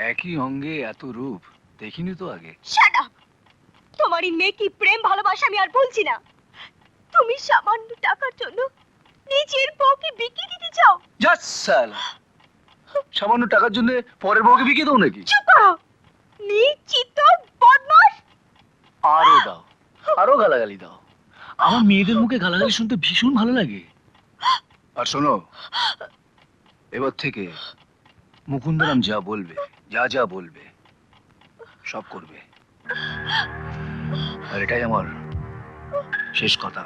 একই অঙ্গে এত রূপ দেখিনি তো আগে। Shut up. তোমার এই মেকি প্রেম ভালোবাসা আমি আর বলছি না। তুমি সামান্য টাকার জন্য নিজের বউকে বিকিয়ে দিতে চাও। জাস্ট সালা, সামান্য টাকার জন্য পরের বউকে বিকিয়ে দাও নাকি? চুপ করো, নিশ্চিত বদমাশ। আরো দাও, আরো গালাগালি দাও। আমার মেয়েদের মুখে গালাগালি শুনতে ভীষণ ভালো লাগে। আর শোনো, এবার থেকে মুকুন্দরাম যা বলবে, যা যা বলবে সব করবে। আর এটাই আমার শেষ কথা।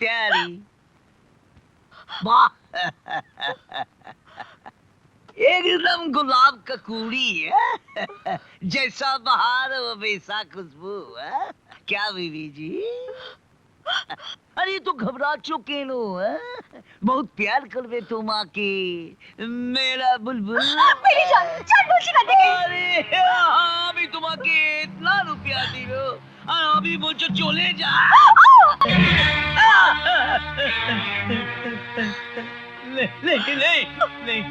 प्यारी वाह एकदम गुलाब का कूड़ी है जैसा बहार हो वैसा खुशबू है क्या बीवी जी अरे तो घबरा चुके नो है बहुत प्यार करवे तुम आके मेरा बुलबुल मेरी जान जान बोलছি না দেখে। अरे আমি তোমাকে इतना रुपया दियो আর আমি বলছো চলে যা नहीं नहीं नहीं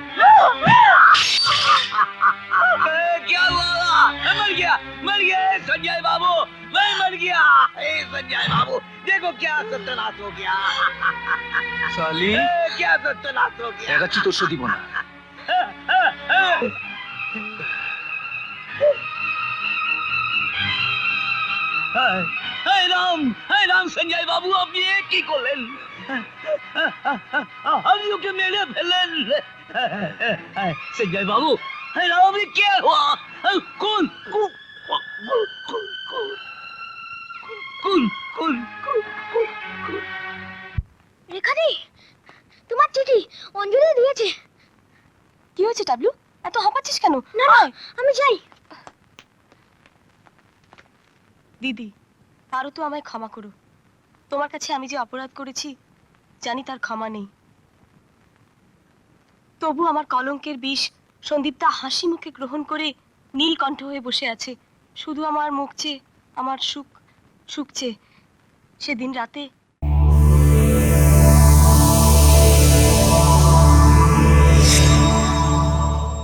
क्या हुआ मर गया संजय बाबू मैं मर गया संजय बाबू देखो क्या सत्यानाश हो गया साली, क्या सत्यानाश हो गया দেখাচ্ছি তোর সে দিব না। हाय राम संजय बाबू আপনি কি করলেন আপনি ওকে মেরে ফেললেন संजय बाबू हाय राम ये क्या हुआ कौन कौन कौन कौन রেখাদি, তোমার চিঠি অঞ্জলি দিয়েছে। কি হয়েছে টাবলু, এত হাঁপাচ্ছিস কেন? না না আমি যাই। দিদি, পারো তো আমায় ক্ষমা করো। তোমার কাছে আমি যে অপরাধ করেছি জানি তার ক্ষমা নেই। তবু আমার কলঙ্কের বিষ সন্দীপটা হাসি মুখে গ্রহণ করে নীলকণ্ঠ হয়ে বসে আছে, শুধু আমার মুখ চেয়ে, আমার সুখ চেয়ে। সেদিন রাতে